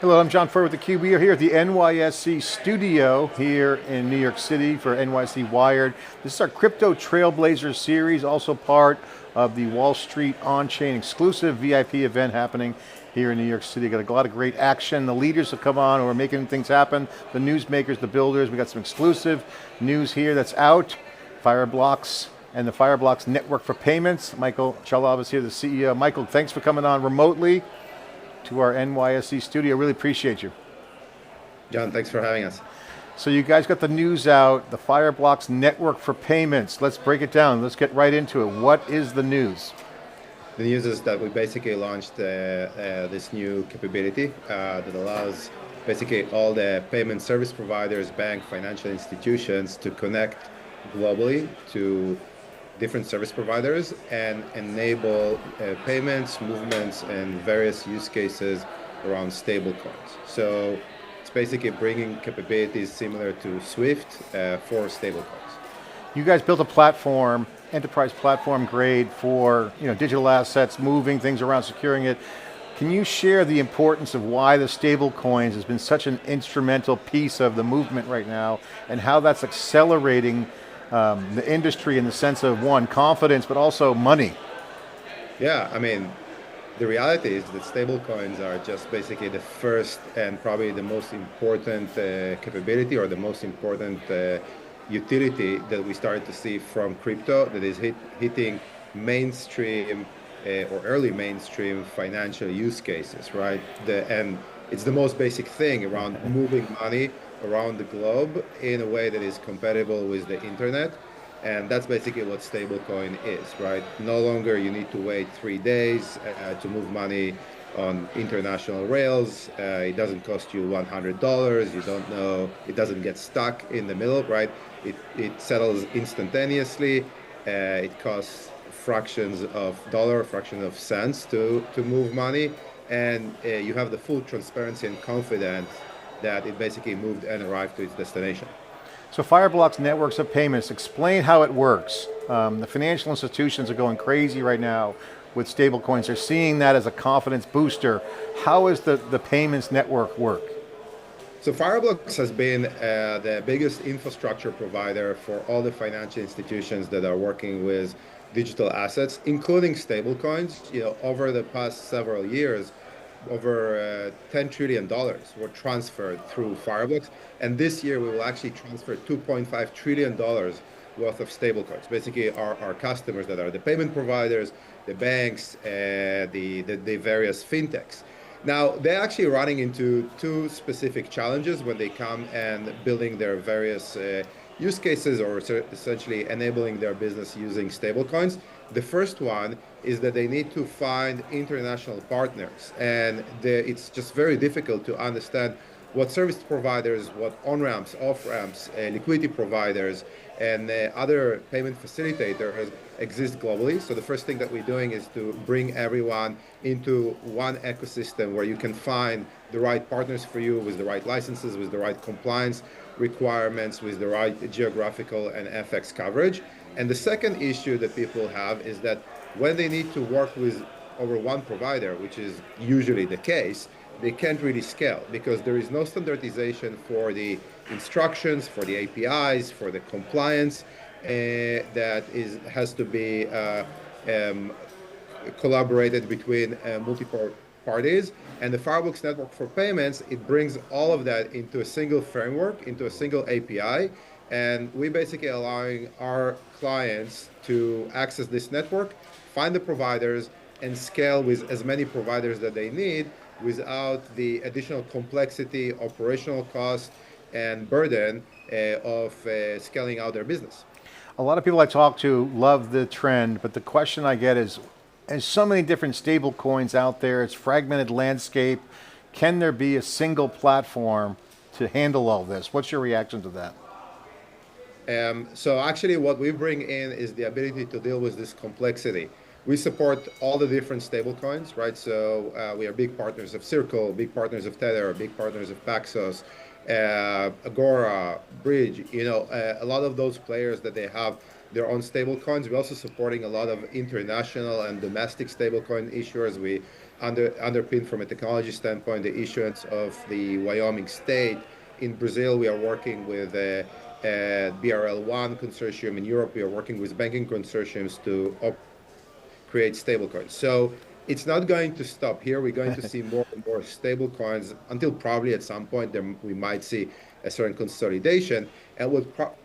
Hello, I'm John Furrier with theCUBE. We are here at the NYSE studio here in New York City for NYSE Wired. This is our Crypto Trailblazers series, also part of the Wall Street on-chain exclusive VIP event happening here in New York City. Got a lot of great action. The leaders have come on who are making things happen, the newsmakers, the builders. We got some exclusive news here that's out. Fireblocks and the Fireblocks Network for Payments. Michael Shaulov is here, the CEO. Michael, thanks for coming on remotely to our NYSE studio. Really appreciate you. John, thanks for having us. So you guys got the news out, the Fireblocks Network for Payments. Let's break it down. Let's get right into it. What is the news? The news is that we basically launched this new capability that allows basically all the payment service providers, bank, financial institutions to connect globally to different service providers and enable payments, movements, and various use cases around stablecoins. So it's basically bringing capabilities similar to SWIFT for stablecoins. You guys built a platform, enterprise platform grade for digital assets, moving things around, securing it. Can you share the importance of why the stablecoins has been such an instrumental piece of the movement right now, and how that's accelerating the industry in the sense of, one, confidence, but also money? Yeah, I mean, the reality is that stablecoins are just basically the first and probably the most important capability, or the most important utility that we started to see from crypto that is hitting mainstream or early mainstream financial use cases, right? And it's the most basic thing around moving money around the globe in a way that is compatible with the internet. And that's basically what stablecoin is, right? No longer you need to wait 3 days to move money on international rails. It doesn't cost you $100. You don't know, it doesn't get stuck in the middle, right? It settles instantaneously. It costs fractions of dollar, fractions of cents to move money. And you have the full transparency and confidence that it basically moved and arrived to its destination. So Fireblocks Networks of Payments, explain how it works. The financial institutions are going crazy right now with stablecoins. They're seeing that as a confidence booster. How does the payments network work? So Fireblocks has been the biggest infrastructure provider for all the financial institutions that are working with digital assets, including stablecoins. Over the past several years, over $10 trillion were transferred through Fireblocks. And this year we will actually transfer $2.5 trillion worth of stablecoins. Basically our customers that are the payment providers, the banks, the various fintechs. Now, they're actually running into two specific challenges when they come and building their various use cases, or essentially enabling their business using stablecoins. The first one is that they need to find international partners, and it's just very difficult to understand what service providers, what on-ramps, off-ramps, liquidity providers, and other payment facilitators exist globally. So the first thing that we're doing is to bring everyone into one ecosystem where you can find the right partners for you, with the right licenses, with the right compliance requirements, with the right geographical and FX coverage. And the second issue that people have is that when they need to work with over one provider, which is usually the case, they can't really scale because there is no standardization for the instructions, for the APIs, for the compliance that has to be collaborated between multiple parties. And the Fireblocks Network for Payments, it brings all of that into a single framework, into a single API. And we basically allowing our clients to access this network, find the providers, and scale with as many providers that they need without the additional complexity, operational cost, and burden of scaling out their business. A lot of people I talk to love the trend, but the question I get is, there's so many different stable coins out there, it's fragmented landscape. Can there be a single platform to handle all this? What's your reaction to that? So actually what we bring in is the ability to deal with this complexity. We support all the different stablecoins, right? So we are big partners of Circle, big partners of Tether, big partners of Paxos, Agora, Bridge, a lot of those players that they have their own stablecoins. We're also supporting a lot of international and domestic stablecoin issuers. We underpin from a technology standpoint the issuance of the Wyoming state. In Brazil, we are working with BRL1 consortium. In Europe, we are working with banking consortiums to create stablecoins. So it's not going to stop here. We're going to see more and more stablecoins until probably at some point we might see a certain consolidation. And what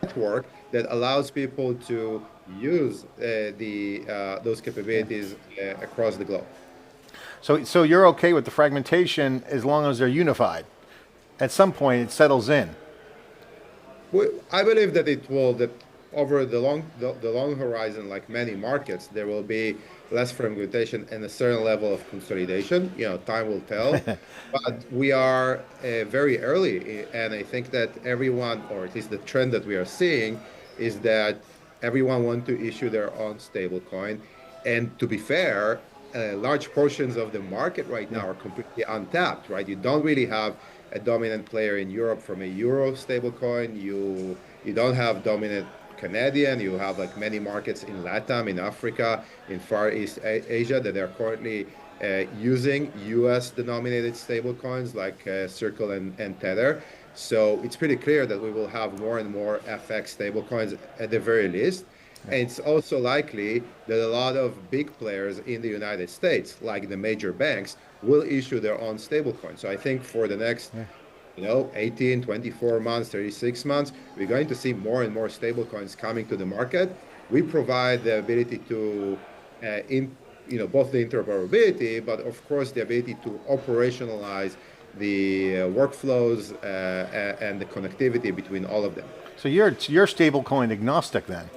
network that allows people to use those capabilities across the globe. So you're okay with the fragmentation as long as they're unified. At some point, it settles in. I believe that it will, that over the long horizon, like many markets, there will be less fragmentation and a certain level of consolidation. Time will tell. But we are very early, and I think that everyone, or at least the trend that we are seeing, is that everyone wants to issue their own stablecoin. And to be fair, large portions of the market right now are completely untapped, right? You don't really have a dominant player in Europe from a euro stablecoin. You don't have dominant Canadian. You have like many markets in LATAM, in Africa, in Far East Asia that are currently using US denominated stablecoins like Circle and Tether. So it's pretty clear that we will have more and more FX stablecoins at the very least. And it's also likely that a lot of big players in the United States, like the major banks, will issue their own stablecoin. So I think for the next 18, 24 months, 36 months, we're going to see more and more stablecoins coming to the market. We provide the ability to, both the interoperability, but of course the ability to operationalize the workflows and the connectivity between all of them. So you're stablecoin agnostic then?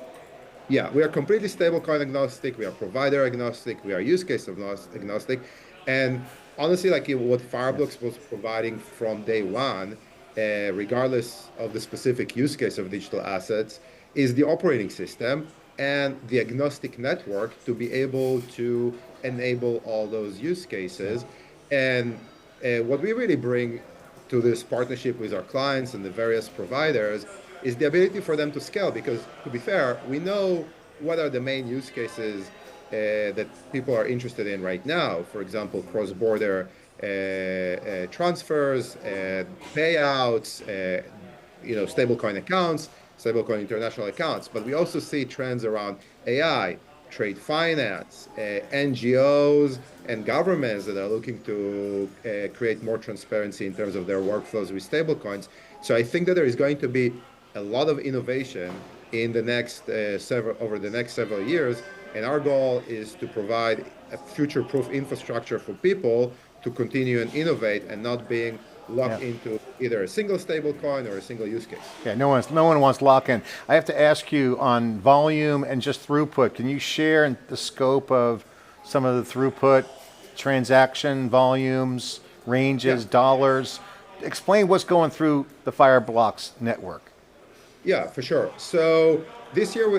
Yeah, we are completely stablecoin agnostic. We are provider agnostic. We are use case agnostic. And honestly, like what Fireblocks was providing from day one, regardless of the specific use case of digital assets, is the operating system and the agnostic network to be able to enable all those use cases. And what we really bring to this partnership with our clients and the various providers is the ability for them to scale, because to be fair, we know what are the main use cases that people are interested in right now. For example, cross-border transfers, payouts, stablecoin accounts, stablecoin international accounts. But we also see trends around AI, trade finance, NGOs, and governments that are looking to create more transparency in terms of their workflows with stablecoins. So I think that there is going to be a lot of innovation in the next over the next several years, and our goal is to provide a future-proof infrastructure for people to continue and innovate and not being locked into either a single stablecoin or a single use case. Yeah, no one wants lock-in. I have to ask you on volume and just throughput. Can you share the scope of some of the throughput, transaction volumes, ranges, dollars? Explain what's going through the Fireblocks network. Yeah, for sure. So this year,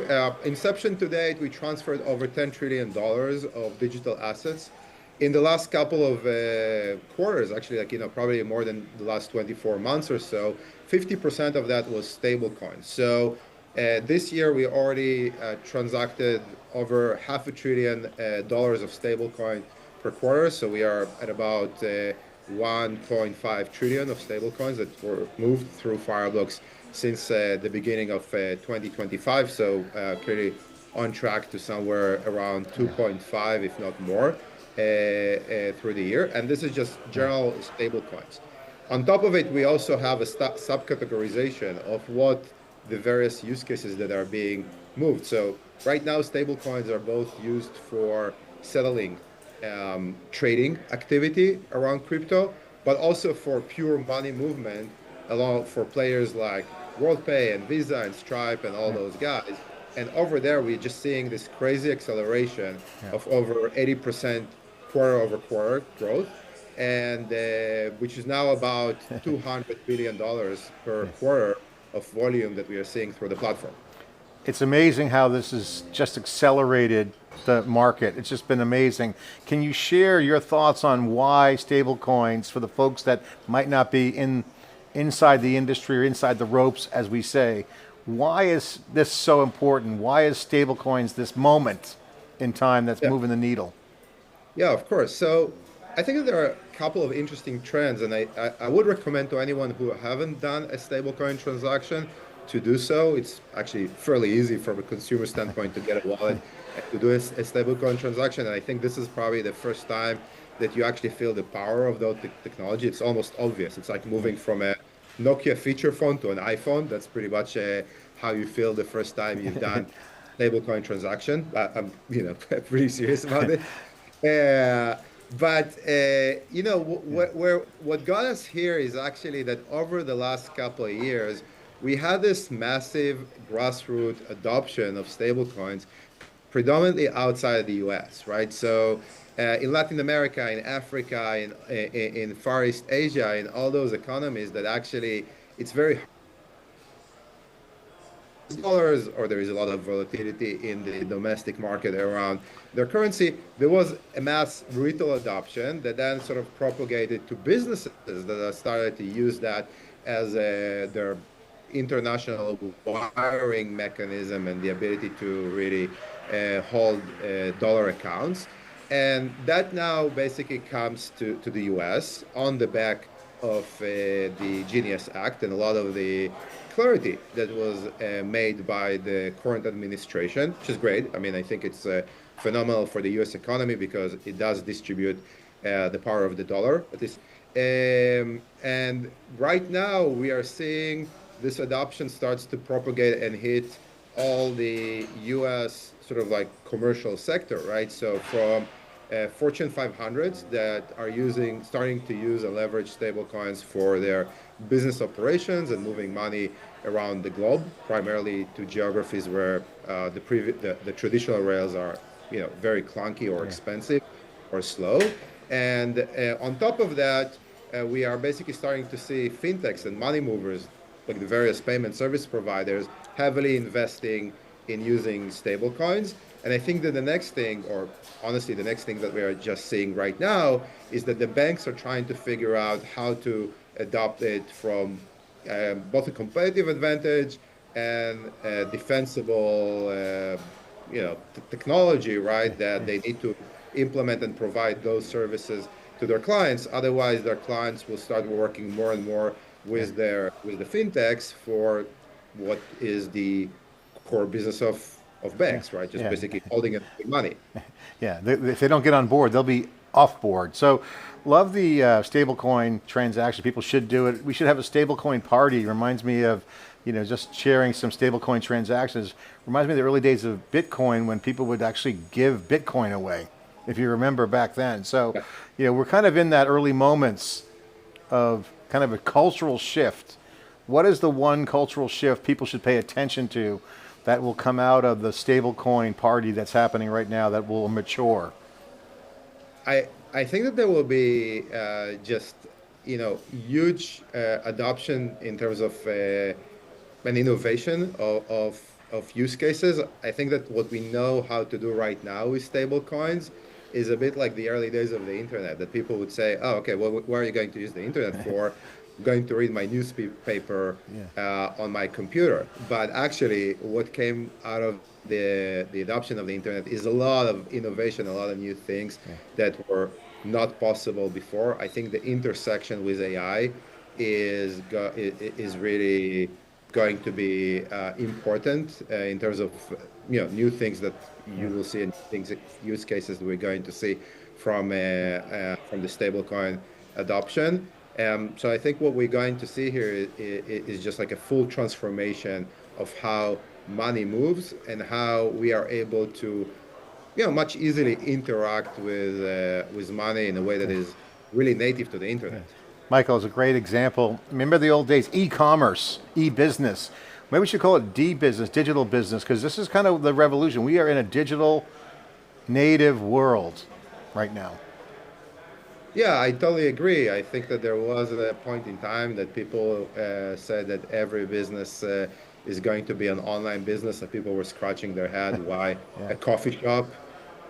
inception to date, we transferred over $10 trillion of digital assets. In the last couple of quarters, actually, probably more than the last 24 months or so, 50% of that was stablecoins. So this year, we already transacted over $500 billion of stablecoin per quarter. So we are at about 1.5 trillion of stablecoins that were moved through Fireblocks since the beginning of 2025. So clearly on track to somewhere around 2.5, if not more, through the year. And this is just general stablecoins. On top of it, we also have a subcategorization of what the various use cases that are being moved. So right now, stablecoins are both used for settling trading activity around crypto, but also for pure money movement along for players like WorldPay and Visa and Stripe and all those guys. And over there, we're just seeing this crazy acceleration of over 80% quarter over quarter growth, and which is now about $200 billion per quarter of volume that we are seeing through the platform. It's amazing how this has just accelerated the market. It's just been amazing. Can you share your thoughts on why stablecoins, for the folks that might not be in inside the industry or inside the ropes, as we say. Why is this so important? Why is stablecoins this moment in time that's Yeah. moving the needle? Yeah, of course. So I think that there are a couple of interesting trends, and I would recommend to anyone who haven't done a stablecoin transaction to do so. It's actually fairly easy from a consumer standpoint to get a wallet and to do a stablecoin transaction. And I think this is probably the first time that you actually feel the power of that technology. It's almost obvious. It's like moving from a Nokia feature phone to an iPhone. That's pretty much how you feel the first time you've done stablecoin transaction. I'm, pretty serious about it. But what got us here is actually that over the last couple of years, we had this massive grassroots adoption of stablecoins, predominantly outside of the U.S., right? So in Latin America, in Africa, in Far East Asia, in all those economies that actually it's very dollars, or there is a lot of volatility in the domestic market around their currency. There was a mass retail adoption that then sort of propagated to businesses that started to use that as their international wiring mechanism and the ability to really hold dollar accounts. And that now basically comes to the US on the back of the Genius Act and a lot of the clarity that was made by the current administration, which is great. I mean, I think it's phenomenal for the US economy because it does distribute the power of the dollar, at least. And right now, we are seeing this adoption starts to propagate and hit all the US sort of like commercial sector, right? So from Fortune 500s that are starting to use and leverage stablecoins for their business operations and moving money around the globe, primarily to geographies where the traditional rails are, very clunky or expensive or slow. And on top of that, we are basically starting to see fintechs and money movers, like the various payment service providers, heavily investing in using stablecoins. And I think that the next thing, or honestly, the next thing that we are just seeing right now is that the banks are trying to figure out how to adopt it from both a competitive advantage and defensible, technology, right? That they need to implement and provide those services to their clients. Otherwise, their clients will start working more and more with the fintechs for what is the core business of banks, right? Just basically holding and money. Yeah, if they don't get on board, they'll be off board. So, love the stablecoin transaction. People should do it. We should have a stablecoin party. Reminds me of, just sharing some stablecoin transactions. Reminds me of the early days of Bitcoin when people would actually give Bitcoin away, if you remember back then. So, we're kind of in that early moments of kind of a cultural shift. What is the one cultural shift people should pay attention to that will come out of the stablecoin party that's happening right now that will mature? I think that there will be just huge adoption in terms of an innovation of use cases. I think that what we know how to do right now with stablecoins is a bit like the early days of the internet, that people would say, oh, okay, well, what are you going to use the internet for? I'm going to read my newspaper on my computer. But actually, what came out of the adoption of the internet is a lot of innovation, a lot of new things that were not possible before. I think the intersection with AI is really going to be important in terms of new things that you will see and use cases that we're going to see from the stablecoin adoption. So I think what we're going to see here is just like a full transformation of how money moves and how we are able to, much easily interact with money in a way that is really native to the internet. Michael is a great example. Remember the old days, e-commerce, e-business. Maybe we should call it D-business, digital business, because this is kind of the revolution. We are in a digital native world right now. Yeah, I totally agree. I think that there was a point in time that people said that every business is going to be an online business, and people were scratching their head why a coffee shop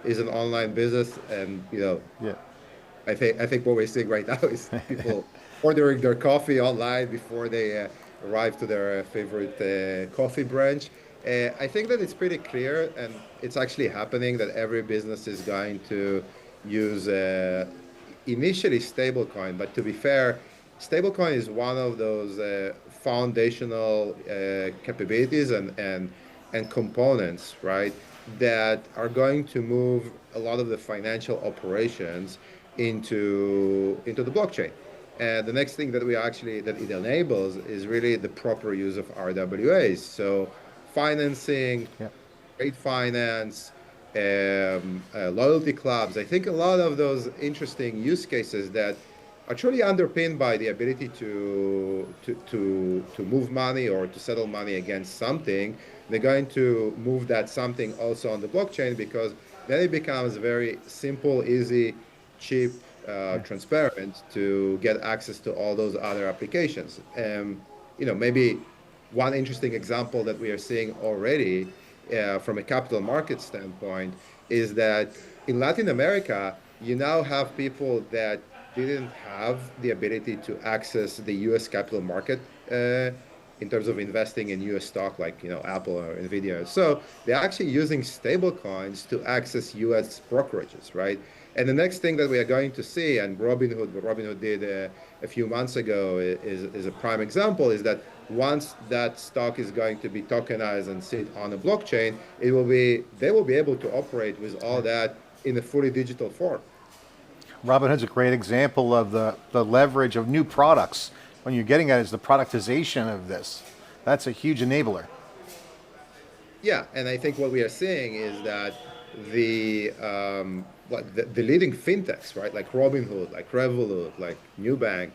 is an online business, and Yeah. I think what we're seeing right now is people ordering their coffee online before they arrive to their favorite coffee branch. I think that it's pretty clear, and it's actually happening, that every business is going to use initially stablecoin. But to be fair, stablecoin is one of those foundational capabilities and components, right, that are going to move a lot of the financial operations into the blockchain. And the next thing that that it enables is really the proper use of RWAs. So financing, Yeah. trade finance, loyalty clubs. I think a lot of those interesting use cases that are truly underpinned by the ability to move money or to settle money against something. They're going to move that something also on the blockchain, because then it becomes very simple, easy, cheap, Yeah. transparent to get access to all those other applications. Maybe one interesting example that we are seeing already from a capital market standpoint is that in Latin America, you now have people that didn't have the ability to access the US capital market in terms of investing in US stock, like Apple or Nvidia. So they're actually using stable coins to access US brokerages, right? And the next thing that we are going to see, and Robinhood, what Robinhood did a few months ago is a prime example, is that once that stock is going to be tokenized and sit on a blockchain, they will be able to operate with all that in a fully digital form. Robinhood's a great example of the leverage of new products. When you're getting at is the productization of this. That's a huge enabler. Yeah, and I think what we are seeing is that the leading fintechs, right, like Robinhood, like Revolut, like Nubank,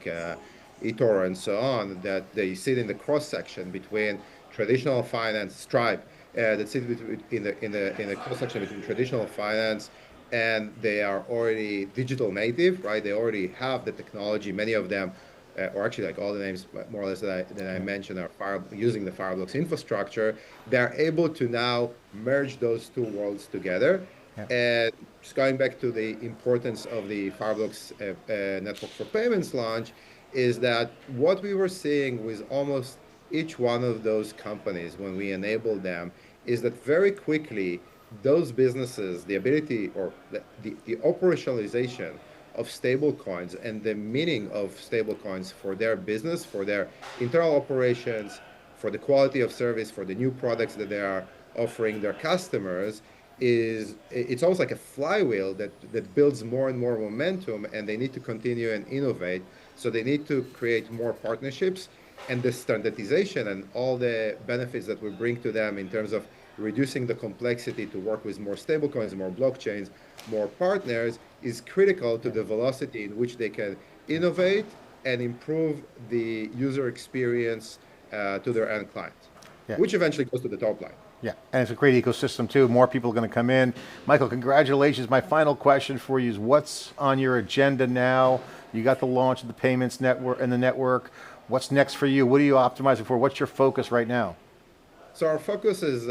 eToro, and so on, that they sit in the cross section between traditional finance, Stripe, that sit in the cross section between traditional finance, and they are already digital native, right? They already have the technology. Many of them, or actually like all the names more or less that I mentioned, are using the Fireblocks infrastructure. They're able to now merge those two worlds together. Yeah. And just going back to the importance of the Fireblocks network for payments launch, is that what we were seeing with almost each one of those companies when we enabled them is that very quickly those businesses, the ability or the operationalization of stable coins and the meaning of stable coins for their business, for their internal operations, for the quality of service, for the new products that they are offering their customers, it's almost like a flywheel that builds more and more momentum, and they need to continue and innovate. So they need to create more partnerships, and the standardization and all the benefits that we bring to them in terms of reducing the complexity to work with more stablecoins, more blockchains, more partners, is critical to the velocity in which they can innovate and improve the user experience to their end client, Yeah. which eventually goes to the top line. Yeah, and it's a great ecosystem too. More people are going to come in. Michael, congratulations. My final question for you is what's on your agenda now? You got the launch of the payments network and the network. What's next for you? What are you optimizing for? What's your focus right now? So our focus is,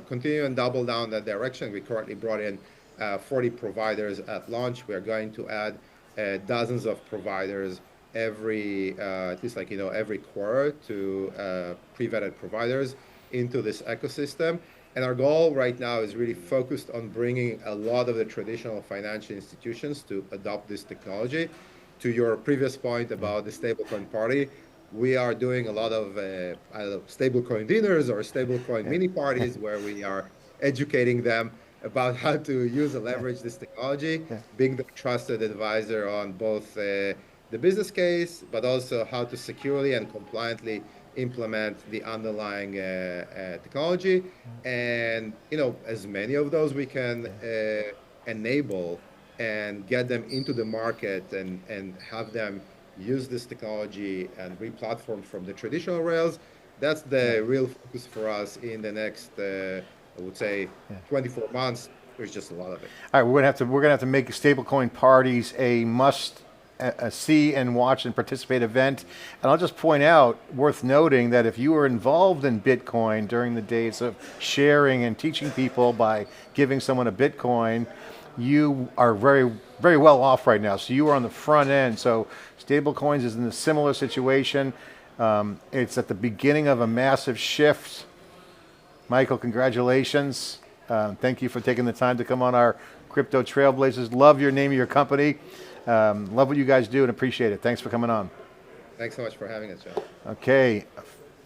continue and double down that direction. We currently brought in 40 providers at launch. We are going to add dozens of providers at least every quarter to pre-vetted providers into this ecosystem. And our goal right now is really focused on bringing a lot of the traditional financial institutions to adopt this technology. To your previous point about the stablecoin party, we are doing a lot of stablecoin dinners or stablecoin mini parties where we are educating them about how to use and leverage this technology, being the trusted advisor on both the business case, but also how to securely and compliantly implement the underlying technology. And as many of those we can enable and get them into the market and have them use this technology and re-platform from the traditional rails. That's the real focus for us in the next, I would say, 24 months. There's just a lot of it. All right, we're gonna have to make stablecoin parties a must see and watch and participate event. And I'll just point out, worth noting, that if you were involved in Bitcoin during the days of sharing and teaching people by giving someone a Bitcoin, you are very very well off right now. So you are on the front end. So Stablecoins is in a similar situation. It's at the beginning of a massive shift. Michael, congratulations. Thank you for taking the time to come on our Crypto Trailblazers. Love your name of your company. Love what you guys do and appreciate it. Thanks for coming on. Thanks so much for having us, Joe. Okay,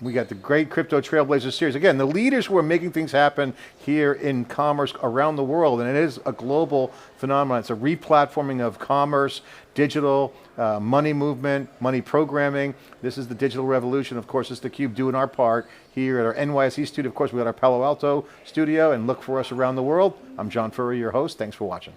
we got the great Crypto Trailblazers series. Again, the leaders who are making things happen here in commerce around the world, and it is a global phenomenon. It's a replatforming of commerce, digital, money movement, money programming. This is the digital revolution. Of course, it's theCUBE doing our part here at our NYSE studio. Of course, we got our Palo Alto studio, and look for us around the world. I'm John Furrier, your host. Thanks for watching.